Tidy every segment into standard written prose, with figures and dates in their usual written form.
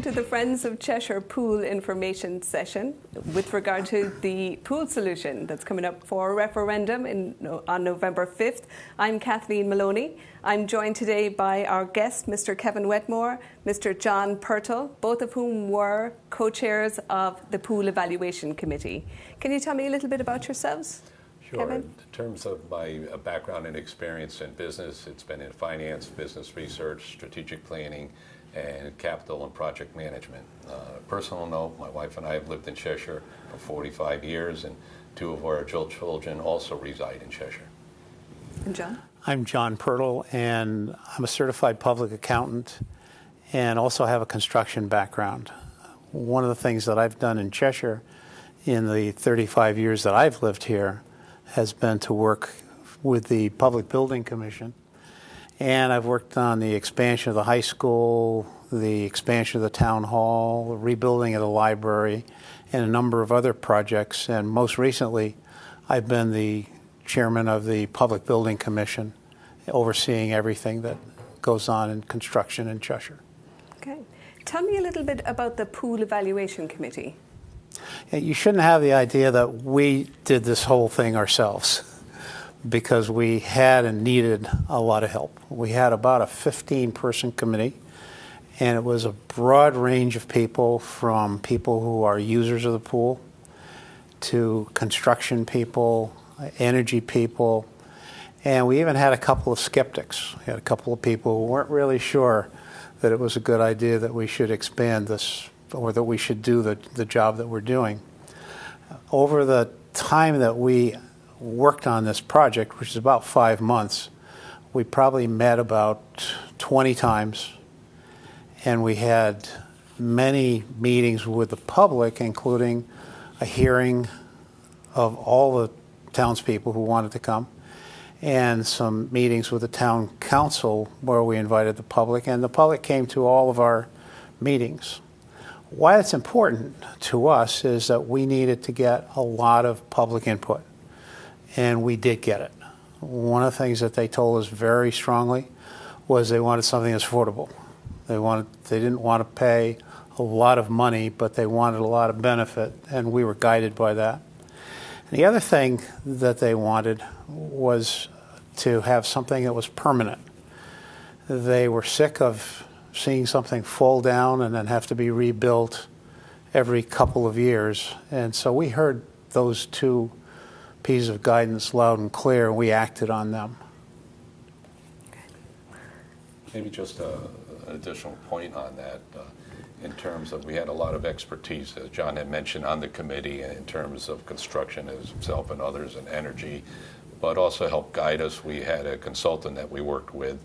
to the Friends of Cheshire Pool Information Session with regard to the pool solution that's coming up for a referendum on November 5th. I'm Kathleen Maloney. I'm joined today by our guests, Mr. Kevin Wetmore, Mr. John Purtle, both of whom were co-chairs of the Pool Evaluation Committee. Can you tell me a little bit about yourselves? Sure. Kevin? In terms of my background and experience in business, it's been in finance, business research, strategic planning, and capital and project management. Personal note, my wife and I have lived in Cheshire for 45 years, and two of our adult children also reside in Cheshire. And John? I'm John Purtle, and I'm a certified public accountant and also have a construction background. One of the things that I've done in Cheshire in the 35 years that I've lived here has been to work with the Public Building Commission. And I've worked on the expansion of the high school, the expansion of the town hall, the rebuilding of the library, and a number of other projects. And most recently, I've been the chairman of the Public Building Commission, overseeing everything that goes on in construction in Cheshire. Okay. Tell me a little bit about the Pool Evaluation Committee. You shouldn't have the idea that we did this whole thing ourselves, because we had and needed a lot of help. We had about a 15-person committee, and it was a broad range of people, from people who are users of the pool to construction people, energy people, and we even had a couple of skeptics. We had a couple of people who weren't really sure that it was a good idea that we should expand this or that we should do the job that we're doing. Over the time that we worked on this project, which is about 5 months, we probably met about 20 times, and we had many meetings with the public, including a hearing of all the townspeople who wanted to come, and some meetings with the town council where we invited the public, and the public came to all of our meetings. Why it's important to us is that we needed to get a lot of public input. And we did get it. One of the things that they told us very strongly was they wanted something that's affordable. They didn't want to pay a lot of money, but they wanted a lot of benefit, and we were guided by that. And the other thing that they wanted was to have something that was permanent. They were sick of seeing something fall down and then have to be rebuilt every couple of years. And so we heard those two pieces of guidance loud and clear, and we acted on them. Maybe just an additional point on that, in terms of we had a lot of expertise, as John had mentioned, on the committee in terms of construction as himself and others, and energy, but also helped guide us. We had a consultant that we worked with,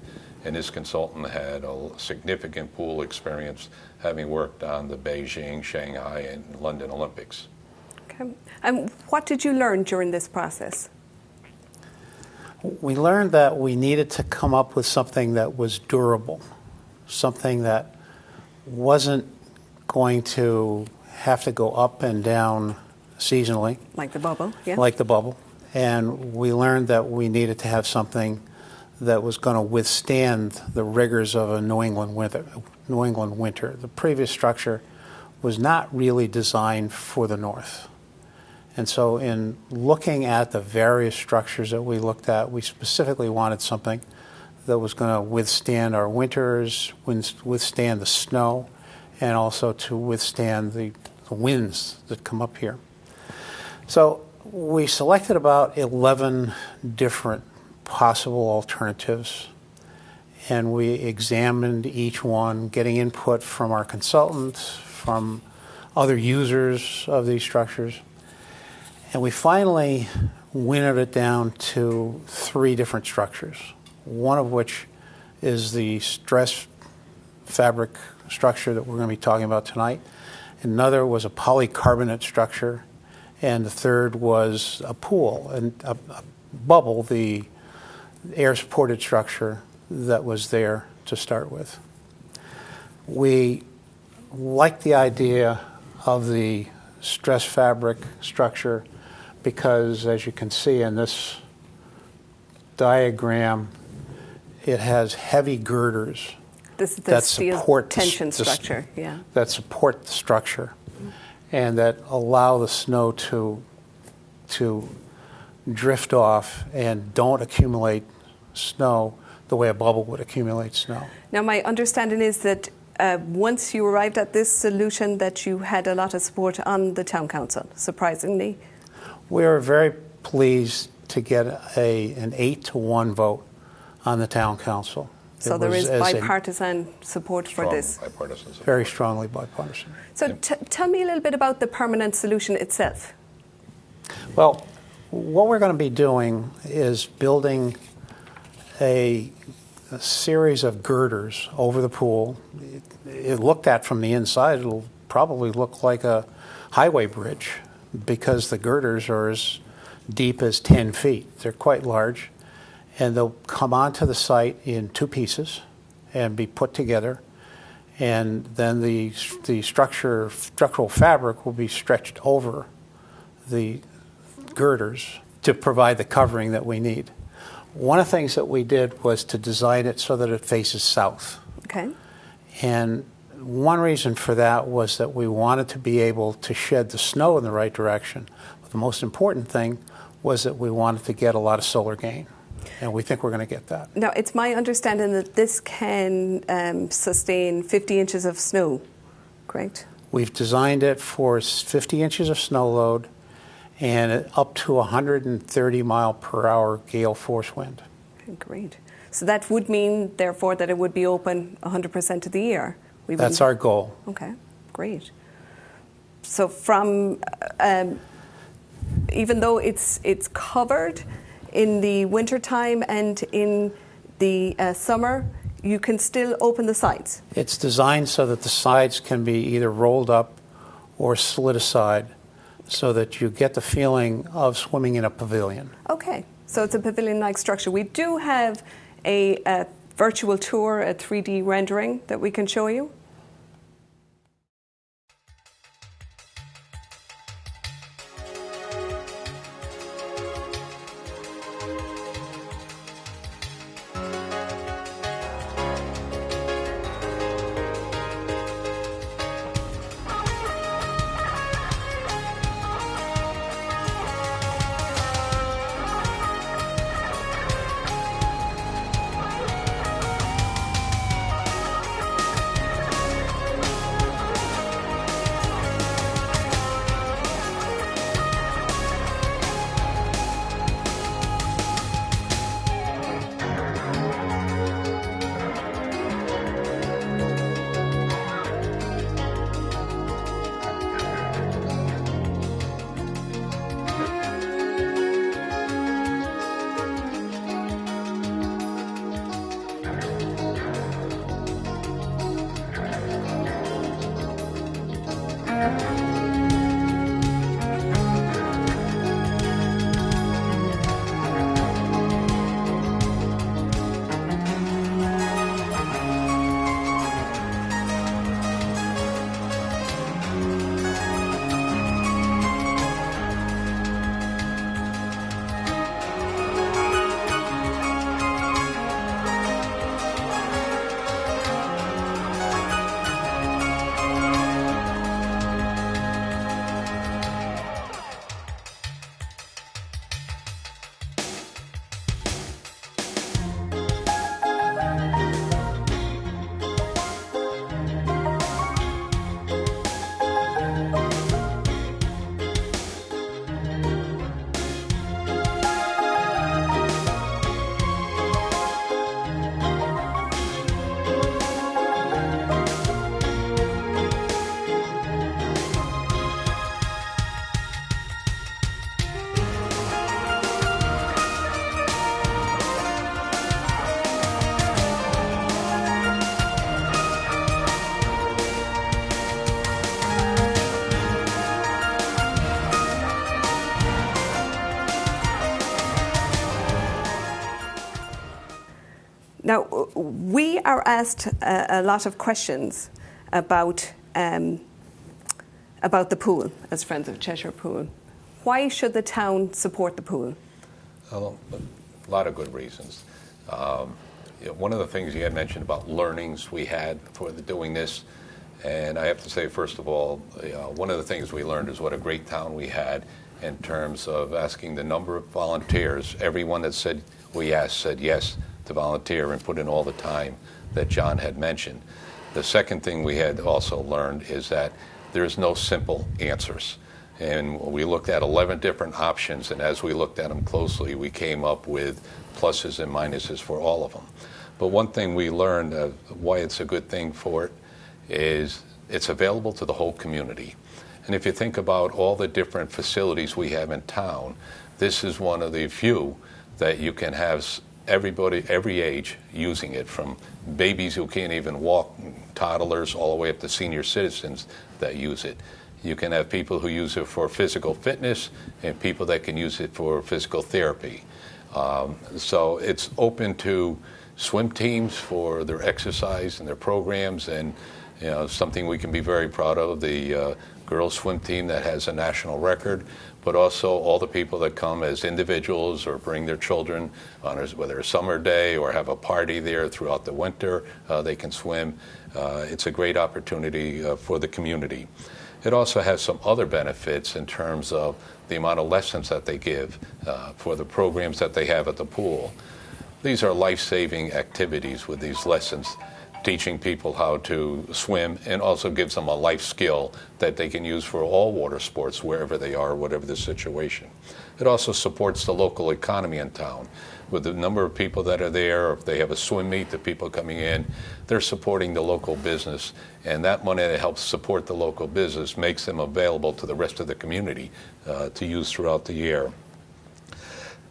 and this consultant had a significant pool experience, having worked on the Beijing, Shanghai, and London Olympics. Okay. And what did you learn during this process? We learned that we needed to come up with something that was durable, something that wasn't going to have to go up and down seasonally. Like the bubble, yeah. Like the bubble. And we learned that we needed to have something that was going to withstand the rigors of a New England winter. The previous structure was not really designed for the north. And so in looking at the various structures that we looked at, we specifically wanted something that was going to withstand our winters, withstand the snow, and also to withstand the winds that come up here. So we selected about 11 different possible alternatives, and we examined each one, getting input from our consultants, from other users of these structures. And we finally winnowed it down to 3 different structures, one of which is the stress fabric structure that we're going to be talking about tonight. Another was a polycarbonate structure, and the third was a pool, and a bubble, the air-supported structure that was there to start with. We liked the idea of the stress fabric structure because, as you can see in this diagram, it has heavy girders This is the that steel support tension structure, yeah. That support the structure, and that allow the snow to drift off and don't accumulate snow the way a bubble would accumulate snow. Now, my understanding is that once you arrived at this solution, that you had a lot of support on the town council, surprisingly. We are very pleased to get an 8-to-1 vote on the town council. So there is bipartisan support for this. Bipartisan support. Very strongly bipartisan. So tell me a little bit about the permanent solution itself. Well, what we're going to be doing is building a series of girders over the pool. It looked at from the inside, it'll probably look like a highway bridge because the girders are as deep as 10 feet. They're quite large, and they'll come onto the site in 2 pieces and be put together, and then the structural fabric will be stretched over the girders to provide the covering that we need. One of the things that we did was to design it so that it faces south. Okay. And one reason for that was that we wanted to be able to shed the snow in the right direction. But the most important thing was that we wanted to get a lot of solar gain. And we think we're going to get that. Now, it's my understanding that this can sustain 50 inches of snow, correct? We've designed it for 50 inches of snow load and up to 130 mile per hour gale force wind. Okay, great. So that would mean, therefore, that it would be open 100% of the year. That's our goal. Okay, great. So from, even though it's covered in the wintertime and in the summer, you can still open the sides? It's designed so that the sides can be either rolled up or slid aside so that you get the feeling of swimming in a pavilion. Okay, so it's a pavilion-like structure. We do have a virtual tour, a 3D rendering that we can show you. Now, we are asked a lot of questions about the pool as Friends of Cheshire Pool. Why should the town support the pool? A lot of good reasons. one of the things you had mentioned about learnings we had for doing this, and I have to say, first of all, one of the things we learned is what a great town we had in terms of asking the number of volunteers. Everyone that said we asked said yes to volunteer and put in all the time that John had mentioned. The second thing we had also learned is that there's no simple answers. And we looked at 11 different options, and as we looked at them closely, we came up with pluses and minuses for all of them. But one thing we learned, why it's a good thing for it, is it's available to the whole community. And if you think about all the different facilities we have in town, this is one of the few that you can have everybody, every age, using it, from babies who can't even walk, toddlers, all the way up to senior citizens that use it. You can have people who use it for physical fitness and people that can use it for physical therapy. So it's open to swim teams for their exercise and their programs, and something we can be very proud of, the girls swim team that has a national record, but also all the people that come as individuals or bring their children on whether a summer day or have a party there throughout the winter, they can swim. It's a great opportunity for the community. It also has some other benefits in terms of the amount of lessons that they give for the programs that they have at the pool. These are life-saving activities with these lessons, teaching people how to swim, and also gives them a life skill that they can use for all water sports wherever they are, whatever the situation. It also supports the local economy in town. With the number of people that are there, or if they have a swim meet, the people coming in, they're supporting the local business, and that money that helps support the local business makes them available to the rest of the community to use throughout the year.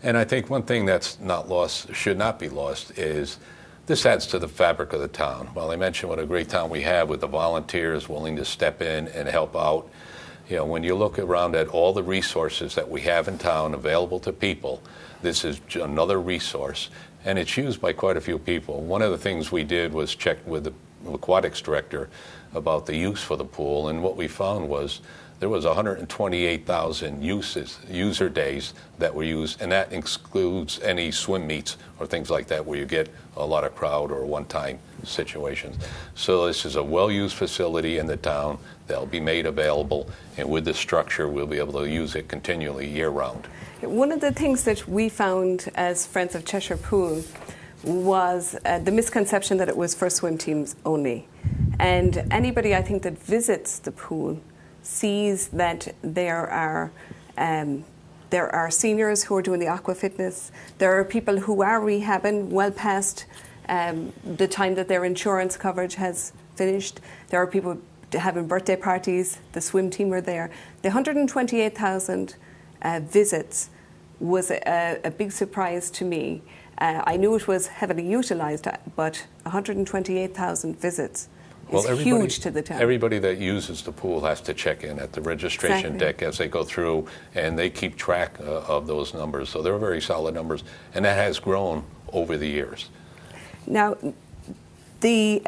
And I think one thing that's not lost, should not be lost, is this adds to the fabric of the town. While I mentioned what a great town we have with the volunteers willing to step in and help out, when you look around at all the resources that we have in town available to people, this is another resource, and it's used by quite a few people. One of the things we did was check with the aquatics director about the use for the pool, and what we found was there was 128,000 user days that were used, and that excludes any swim meets or things like that where you get a lot of crowd or one-time situations. So this is a well-used facility in the town that'll be made available, and with this structure, we'll be able to use it continually year-round. One of the things that we found as Friends of Cheshire Pool was the misconception that it was for swim teams only. And anybody, I think, that visits the pool sees that there are seniors who are doing the aqua fitness. There are people who are rehabbing well past the time that their insurance coverage has finished. There are people having birthday parties. The swim team are there. The 128,000 visits was a big surprise to me. I knew it was heavily utilised, but 128,000 visits is huge to the town. Everybody that uses the pool has to check in at the registration deck as they go through, and they keep track of those numbers. So they're very solid numbers, and that has grown over the years. Now, the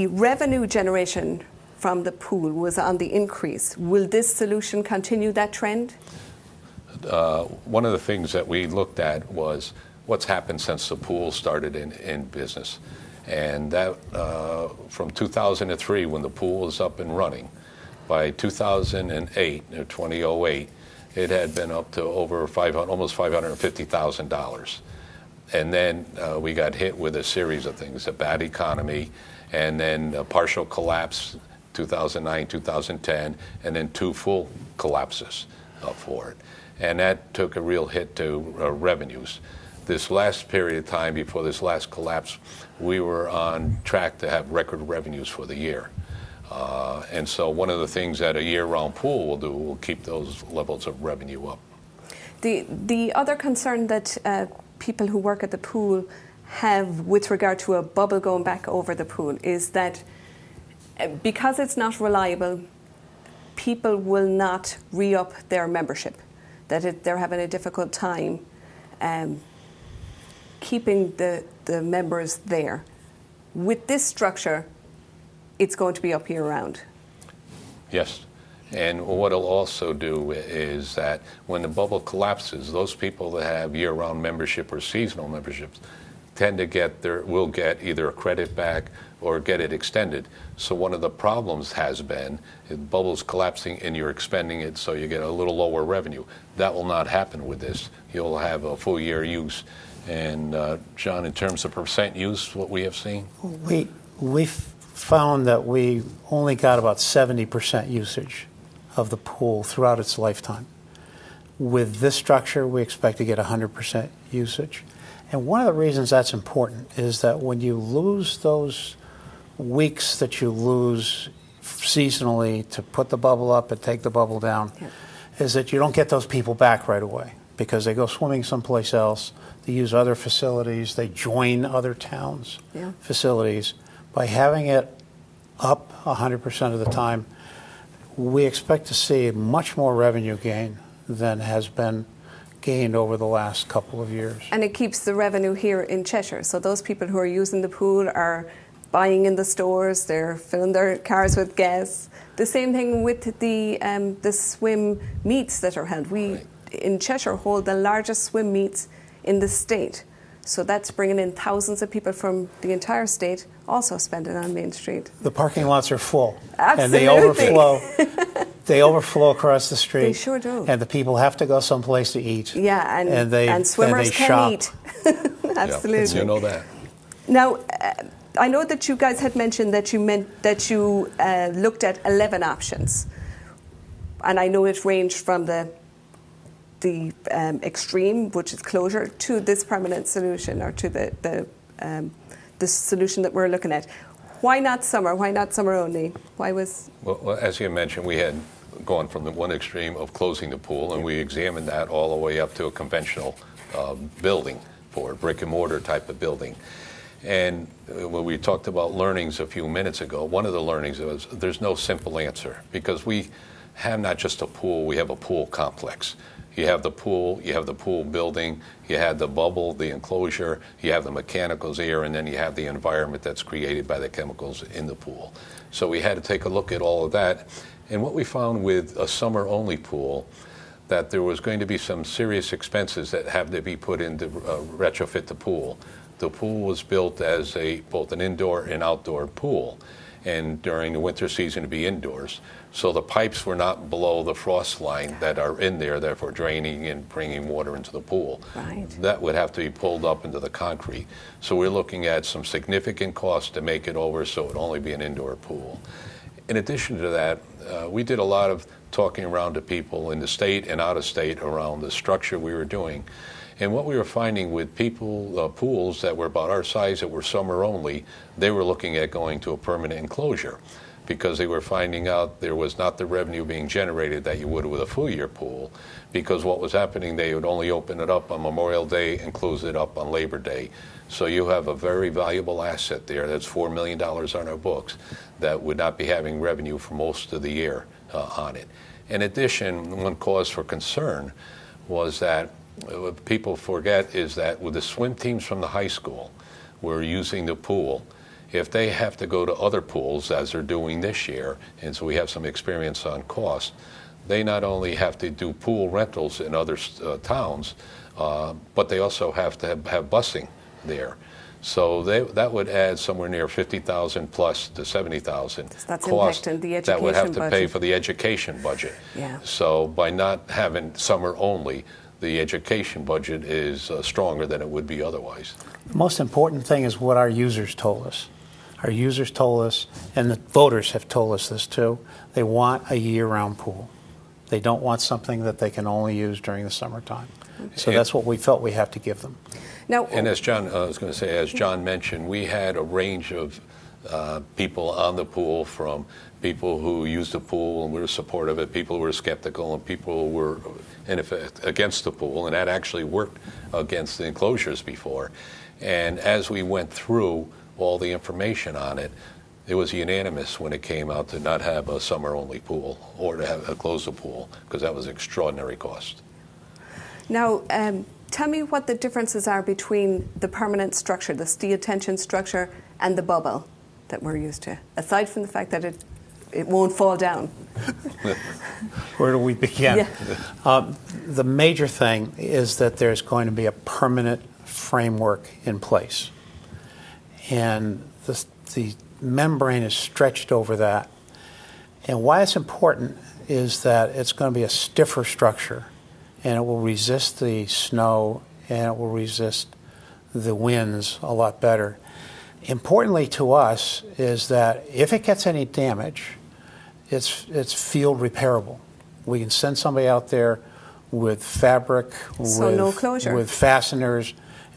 revenue generation from the pool was on the increase. Will this solution continue that trend? One of the things that we looked at was what's happened since the pool started in business. And that from 2003, when the pool was up and running, by 2008, or 2008, it had been up to over almost $550,000. And then we got hit with a series of things, a bad economy, and then a partial collapse, 2009, 2010, and then 2 full collapses for it. And that took a real hit to revenues. This last period of time before this last collapse, we were on track to have record revenues for the year. And so one of the things that a year-round pool will do will keep those levels of revenue up. The other concern that people who work at the pool have with regard to a bubble going back over the pool is that because it's not reliable, people will not re-up their membership, that they're having a difficult time keeping the members there. With this structure, it's going to be up year-round. Yes, And what it'll also do is that when the bubble collapses, those people that have year-round membership or seasonal memberships tend to will get either a credit back or get it extended. So one of the problems has been the bubble's collapsing and you're expending it, so you get a little lower revenue. That will not happen with this. You'll have a full year use. And John, in terms of percent use, what we have seen? We found that we only got about 70% usage of the pool throughout its lifetime. With this structure, we expect to get 100% usage. And one of the reasons that's important is that when you lose those weeks that you lose seasonally to put the bubble up and take the bubble down, is that you don't get those people back right away because they go swimming someplace else, they use other facilities, they join other towns' facilities. By having it up 100% of the time, we expect to see much more revenue gain than has been gained over the last couple of years. And it keeps the revenue here in Cheshire. So those people who are using the pool are buying in the stores, they're filling their cars with gas. The same thing with the swim meets that are held. We in Cheshire hold the largest swim meets in the state. So that's bringing in thousands of people from the entire state also spending on Main Street. The parking lots are full. Absolutely. And they overflow. They overflow across the street. They sure do. And the people have to go someplace to eat. Yeah, and swimmers can shop. eat. Absolutely. Yeah, you know that. Now, I know that you guys had mentioned that you looked at 11 options. And I know it ranged from the extreme, which is closure, to this permanent solution, or to the solution that we're looking at. Why not summer? Why not summer only? Why was... Well, as you mentioned, we had gone from the one extreme of closing the pool, and we examined that all the way up to a conventional building for a brick and mortar type of building. And when we talked about learnings a few minutes ago, one of the learnings was there's no simple answer, because we have not just a pool, we have a pool complex. You have the pool building, you have the bubble, the enclosure, you have the mechanicals here, and then you have the environment that's created by the chemicals in the pool. So we had to take a look at all of that. And what we found with a summer-only pool, that there was going to be some serious expenses that have to be put in to retrofit the pool. The pool was built as both an indoor and outdoor pool, and during the winter season to be indoors. So the pipes were not below the frost line that are in there, therefore draining and bringing water into the pool. Right. That would have to be pulled up into the concrete. So we're looking at some significant costs to make it over, so it would only be an indoor pool. In addition to that, we did a lot of talking around to people in the state and out of state around the structure we were doing. And what we were finding with people, pools that were about our size that were summer only, they were looking at going to a permanent enclosure, because they were finding out there was not the revenue being generated that you would with a full year pool, because what was happening, they would only open it up on Memorial Day and close it up on Labor Day. So you have a very valuable asset there that's $4 million on our books that would not be having revenue for most of the year on it. In addition, one cause for concern was that what people forget is that with the swim teams from the high school were using the pool, if they have to go to other pools, as they're doing this year, and so we have some experience on cost, they not only have to do pool rentals in other towns, but they also have to have busing there. So that would add somewhere near $50,000 plus to $70,000 that's cost impacting the education that would have to pay budget. for the education budget. Yeah. So by not having summer only, the education budget is stronger than it would be otherwise. The most important thing is what our users told us. Our users told us, and the voters have told us this too, they want a year-round pool. They don't want something that they can only use during the summertime. So that's what we felt we have to give them. Now, and as John, I was going to say, as John mentioned, we had a range of people on the pool, from people who used the pool and were supportive of it, people who were skeptical, and people who were, in effect, against the pool, and that actually worked against the enclosures before. And as we went through all the information on it, it was unanimous when it came out to not have a summer-only pool or to have close the pool, because that was extraordinary cost. Now, tell me what the differences are between the permanent structure, the steel tension structure, and the bubble that we're used to, aside from the fact that it it won't fall down. Where do we begin? Yeah. The major thing is that there's going to be a permanent framework in place. And the membrane is stretched over that. And why it's important is that it's going to be a stiffer structure, and it will resist the snow, and it will resist the winds a lot better. Importantly to us is that if it gets any damage, it's field repairable. We can send somebody out there with fabric, So no closure. with fasteners,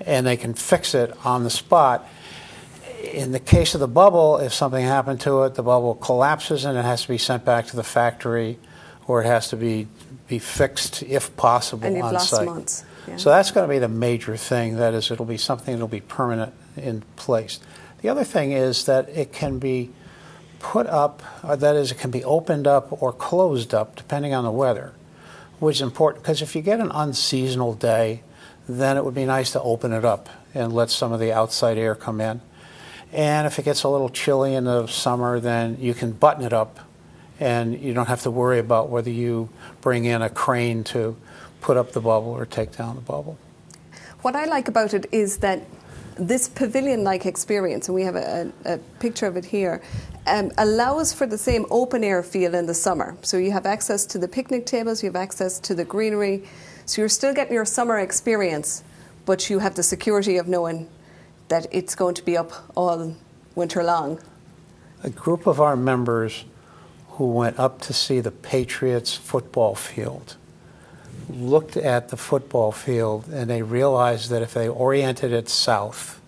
and they can fix it on the spot. In the case of the bubble, if something happened to it, the bubble collapses and it has to be sent back to the factory, or it has to be fixed, if possible, And you've on lost site. months. Yeah. So that's going to be the major thing. That is, it'll be something that'll be permanent in place. The other thing is that it can be put up, that is, it can be opened up or closed up depending on the weather, which is important because if you get an unseasonal day, then it would be nice to open it up and let some of the outside air come in. And if it gets a little chilly in the summer, then you can button it up and you don't have to worry about whether you bring in a crane to put up the bubble or take down the bubble. What I like about it is that this pavilion-like experience, and we have a picture of it here, allows for the same open-air feel in the summer. So you have access to the picnic tables, you have access to the greenery, so you're still getting your summer experience, but you have the security of knowing that it's going to be up all winter long. A group of our members who went up to see the Patriots football field looked at the football field and they realized that if they oriented it south,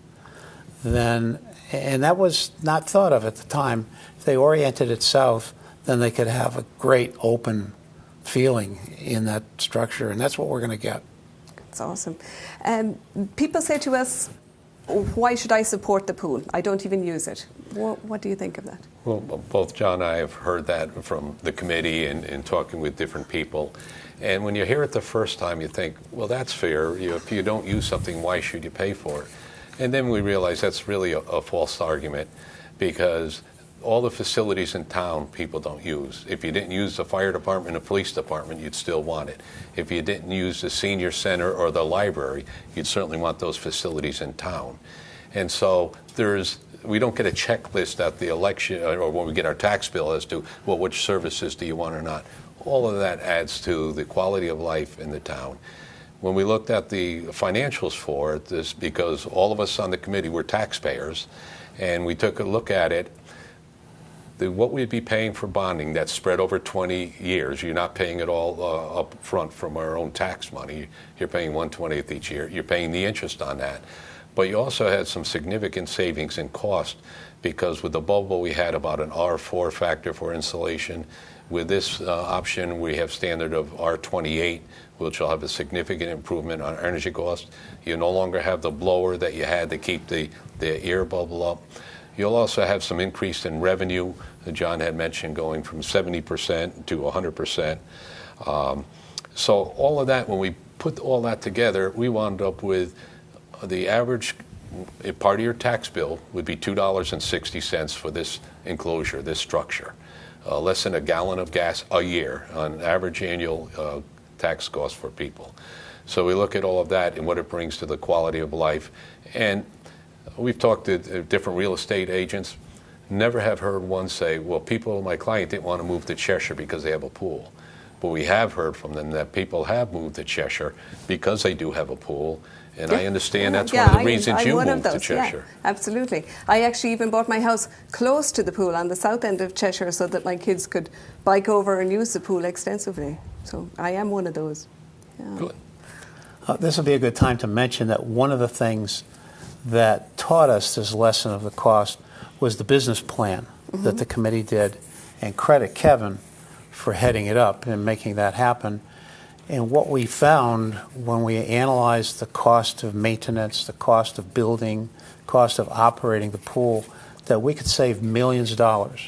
then, and that was not thought of at the time, if they oriented it south, then they could have a great open feeling in that structure, and that's what we're going to get. That's awesome. People say to us, why should I support the pool? I don't even use it. What do you think of that? Well, both John and I have heard that from the committee and talking with different people. And when you hear it the first time, you think, well, that's fair. If you don't use something, why should you pay for it? And then we realize that's really a false argument because all the facilities in town people don't use. If you didn't use the fire department and the police department, you'd still want it. If you didn't use the senior center or the library, you'd certainly want those facilities in town. And so we don't get a checklist at the election or when we get our tax bill as to, well, which services do you want or not. All of that adds to the quality of life in the town. When we looked at the financials for it, this because all of us on the committee were taxpayers, and we took a look at it, what we'd be paying for bonding that's spread over 20 years. You're not paying it all up front from our own tax money. You're paying 1/20 each year. You're paying the interest on that. But you also had some significant savings in cost because with the bubble we had about an R4 factor for insulation. With this option we have standard of R28, which will have a significant improvement on energy cost. You no longer have the blower that you had to keep the air bubble up. You'll also have some increase in revenue. John had mentioned going from 70% to 100%. So all of that, when we put all that together, we wound up with the average part of your tax bill would be $2.60 for this enclosure, this structure. Less than a gallon of gas a year on average annual tax cost for people. So we look at all of that and what it brings to the quality of life. And we've talked to different real estate agents. Never have heard one say, well, my client didn't want to move to Cheshire because they have a pool. But we have heard from them that people have moved to Cheshire because they do have a pool. And I understand that's one of the reasons you moved to Cheshire. Yeah, absolutely. I actually even bought my house close to the pool on the south end of Cheshire so that my kids could bike over and use the pool extensively. So I am one of those. Yeah. Good. This will be a good time to mention that one of the things that taught us this lesson of the cost was the business plan that the committee did, and credit Kevin for heading it up and making that happen. And what we found when we analyzed the cost of maintenance, the cost of building, cost of operating the pool, that we could save millions of dollars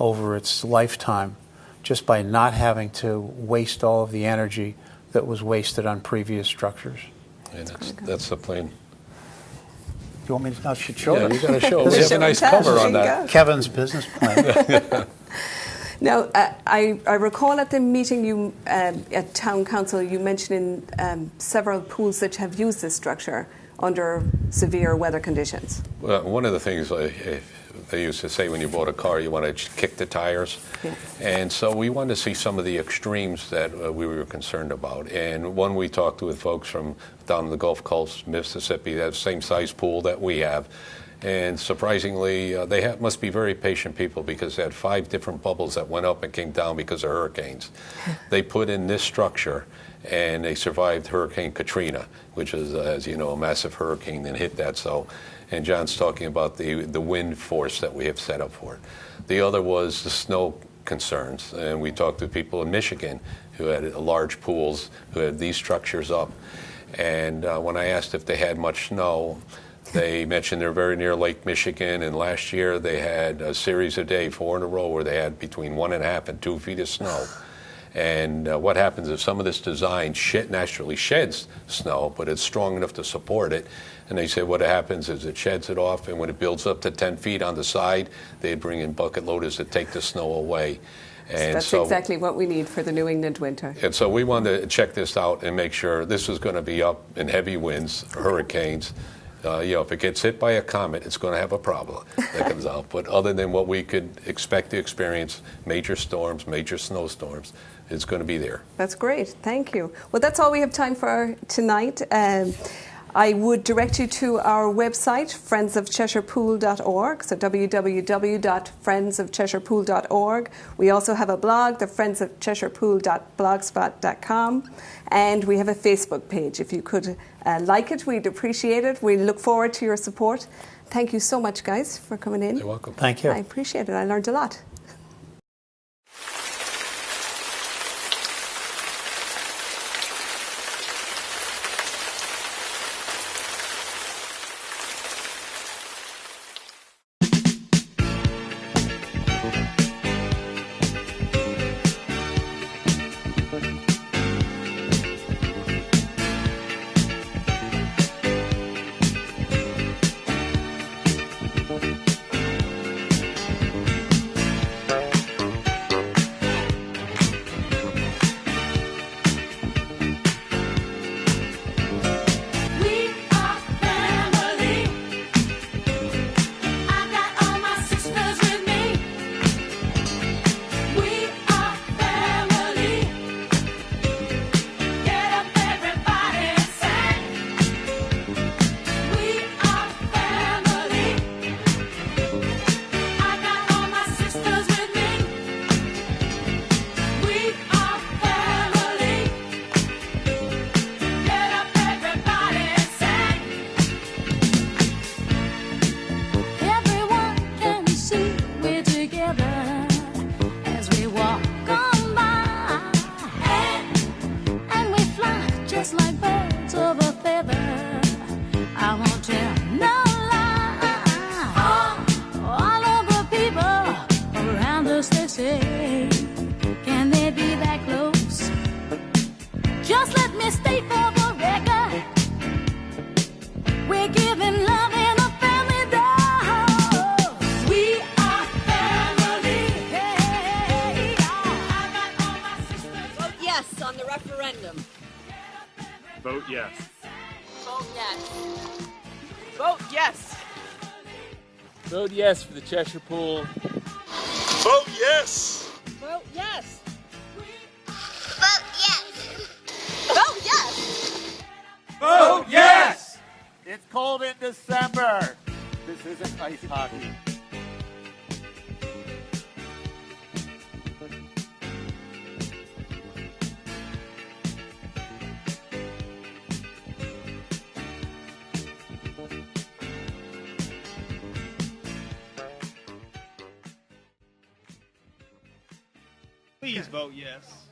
over its lifetime just by not having to waste all of the energy that was wasted on previous structures. And that's the plan. You want me to? I should show Yeah, it. you got to show it. We have a nice cover on that. Kevin's business plan. Now, I recall at the meeting you at Town Council, you mentioned several pools that have used this structure under severe weather conditions. Well, one of the things they used to say when you bought a car, you want to kick the tires. Yeah. And so we wanted to see some of the extremes that we were concerned about. And one we talked with folks from down the Gulf Coast, Mississippi, that same size pool that we have. And surprisingly, they must be very patient people because they had 5 different bubbles that went up and came down because of hurricanes. They put in this structure, and they survived Hurricane Katrina, which is, as you know, a massive hurricane that hit that. So, and John's talking about the wind force that we have set up for it. The other was the snow concerns, and we talked to people in Michigan who had large pools who had these structures up. And when I asked if they had much snow, they mentioned they're very near Lake Michigan, and last year they had a series of days, 4 in a row, where they had between 1.5 and 2 feet of snow. And what happens if some of this design naturally sheds snow, but it's strong enough to support it? And they say what happens is it sheds it off, and when it builds up to 10 feet on the side, they bring in bucket loaders to take the snow away. And that's exactly what we need for the New England winter. And so we wanted to check this out and make sure this is going to be up in heavy winds, hurricanes. If it gets hit by a comet, it's going to have a problem that comes out. But other than what we could expect to experience, major storms, major snowstorms, it's going to be there. That's great. Thank you. Well, that's all we have time for tonight. I would direct you to our website, friendsofcheshirepool.org, so www.friendsofcheshirepool.org. We also have a blog, the friendsofcheshirepool.blogspot.com, and we have a Facebook page. If you could like it, we'd appreciate it. We look forward to your support. Thank you so much, guys, for coming in. You're welcome. Thank you. I appreciate it. I learned a lot. Vote yes. Vote yes. Vote yes. Vote yes for the Cheshire Pool. Vote yes. Vote yes. Vote yes. Vote yes. Vote yes. It's cold in December. This isn't ice hockey. Please vote yes.